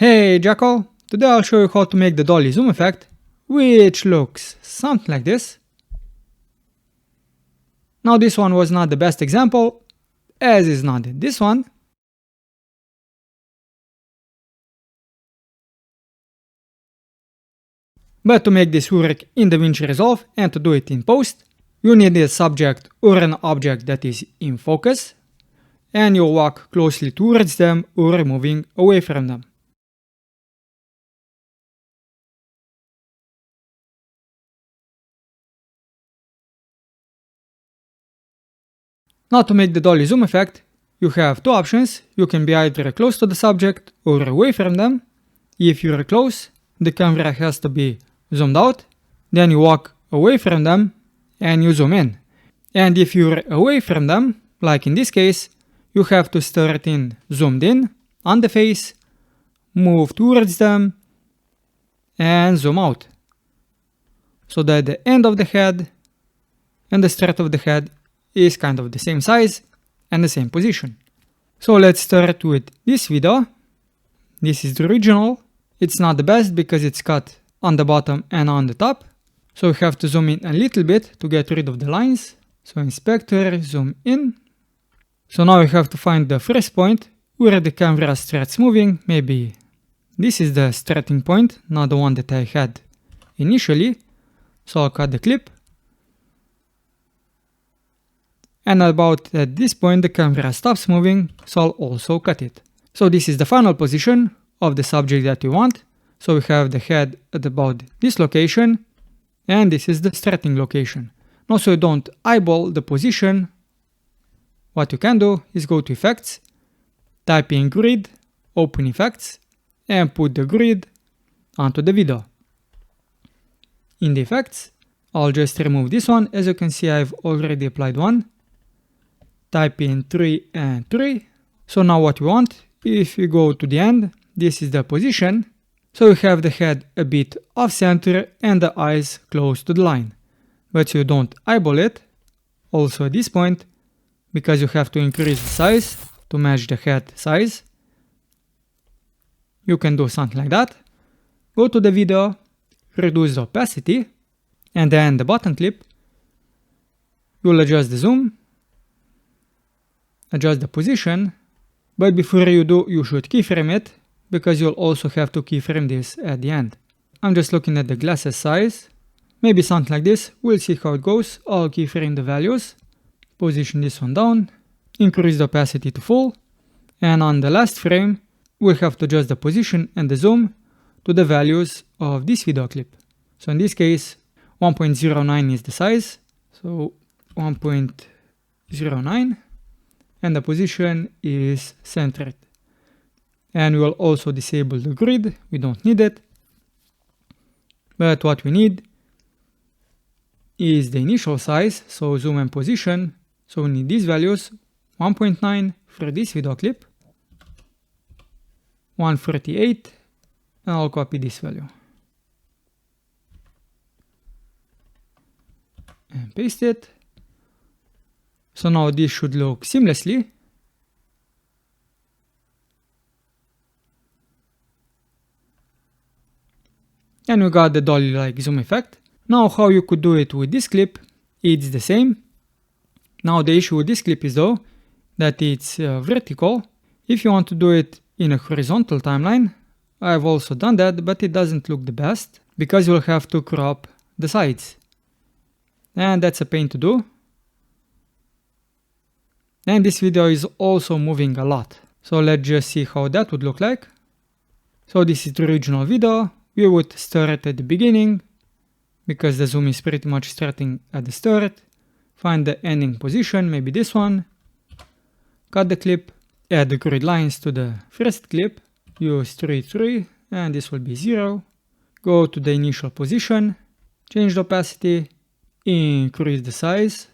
Hey Jackal, today I'll show you how to make the Dolly zoom effect, which looks something like this. Now this one was not the best example, as is not this one. But to make this work in DaVinci Resolve and to do it in post, you need a subject or an object that is in focus, and you'll walk closely towards them or moving away from them. Now to make the Dolly zoom effect, you have two options. You can be either close to the subject or away from them. If you're close, the camera has to be zoomed out, then you walk away from them and you zoom in. And if you're away from them, like in this case, you have to start in zoomed in on the face, move towards them, and zoom out. So that the end of the head and the start of the head is kind of the same size and the same position. So let's start with this video. This is the original. It's not the best because it's cut on the bottom and on the top. So we have to zoom in a little bit to get rid of the lines. So inspector, zoom in. So now we have to find the first point where the camera starts moving. Maybe this is the starting point, not the one that I had initially. So I'll cut the clip. And about at this point the camera stops moving, so I'll also cut it. So this is the final position of the subject that we want. So we have the head at about this location, and this is the starting location. Now so you don't eyeball the position, what you can do is go to effects, type in grid, open effects, and put the grid onto the video. In the effects, I'll just remove this one. As you can see, I've already applied one. Type in 3 and 3. So now what we want, if we go to the end, this is the position. So we have the head a bit off center and the eyes close to the line. But you don't eyeball it. Also at this point, because you have to increase the size to match the head size. You can do something like that. Go to the video, reduce the opacity, and then the bottom clip. You'll adjust the zoom, adjust the position, but before you do, you should keyframe it, because you'll also have to keyframe this at the end. I'm just looking at the glasses size, maybe something like this. We'll see how it goes. I'll keyframe the values, position this one down, increase the opacity to full, and on the last frame, we'll have to adjust the position and the zoom to the values of this video clip. So in this case, 1.09 is the size, so 1.09. And the position is centered. And we will also disable the grid, we don't need it. But what we need is the initial size, so zoom and position. So we need these values, 1.9 for this video clip, 148, and I'll copy this value. And paste it. So now this should look seamlessly. And we got the Dolly-like zoom effect. Now how you could do it with this clip, it's the same. Now the issue with this clip is though, that it's vertical. If you want to do it in a horizontal timeline, I've also done that, but it doesn't look the best, because you'll have to crop the sides. And that's a pain to do. And this video is also moving a lot. So let's just see how that would look like. So this is the original video. We would start at the beginning, because the zoom is pretty much starting at the start. Find the ending position, maybe this one. Cut the clip, add the grid lines to the first clip. Use 3, 3, and this will be 0. Go to the initial position, change the opacity, increase the size,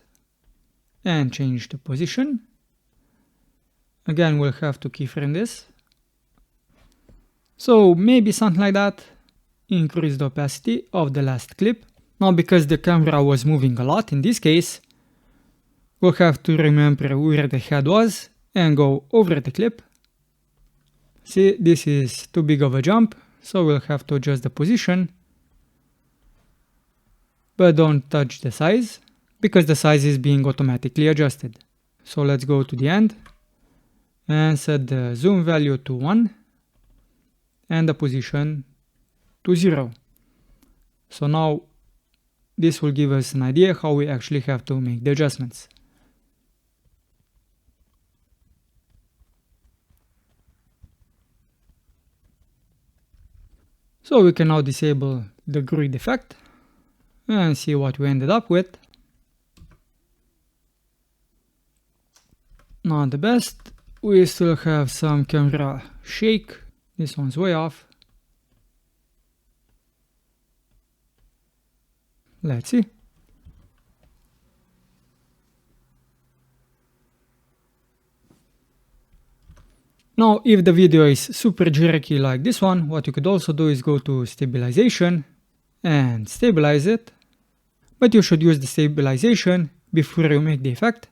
and change the position. Again, we'll have to keyframe this. So maybe something like that. Increase the opacity of the last clip. Now because the camera was moving a lot in this case, we'll have to remember where the head was and go over the clip. See, this is too big of a jump, so we'll have to adjust the position. But don't touch the size, because the size is being automatically adjusted. So let's go to the end and set the zoom value to 1 and the position to 0. So now this will give us an idea how we actually have to make the adjustments. So we can now disable the grid effect and see what we ended up with. Not the best. We still have some camera shake. This one's way off. Let's see. Now, if the video is super jerky like this one, what you could also do is go to Stabilization and stabilize it. But you should use the stabilization before you make the effect,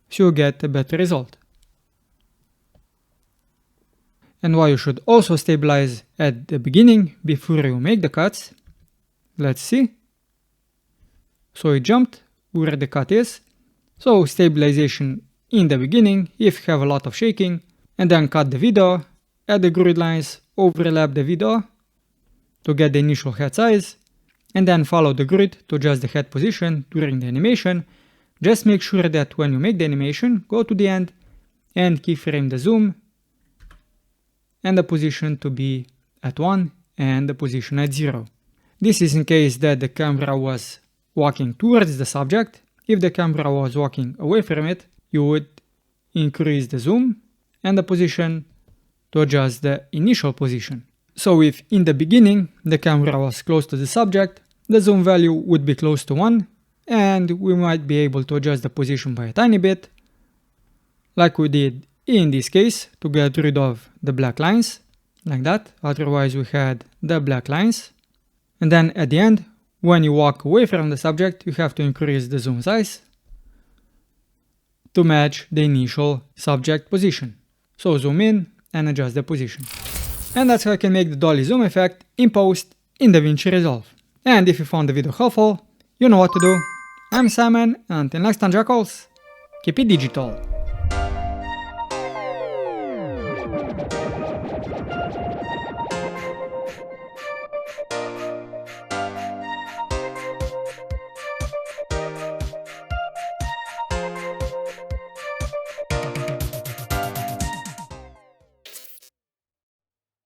so you get a better result. And why you should also stabilize at the beginning before you make the cuts. Let's see. So it jumped where the cut is. So stabilization in the beginning if you have a lot of shaking, and then cut the video, add the grid lines, overlap the video to get the initial head size, and then follow the grid to adjust the head position during the animation. Just make sure that when you make the animation, go to the end and keyframe the zoom and the position to be at 1 and the position at 0. This is in case that the camera was walking towards the subject. If the camera was walking away from it, you would increase the zoom and the position to adjust the initial position. So if in the beginning the camera was close to the subject, the zoom value would be close to 1 and we might be able to adjust the position by a tiny bit, like we did in this case to get rid of the black lines, like that. Otherwise we had the black lines. And then at the end, when you walk away from the subject, you have to increase the zoom size to match the initial subject position. So zoom in and adjust the position. And that's how I can make the dolly zoom effect in post in DaVinci Resolve. And if you found the video helpful, you know what to do. I'm Simon, and until next time, jackals, keep it digital.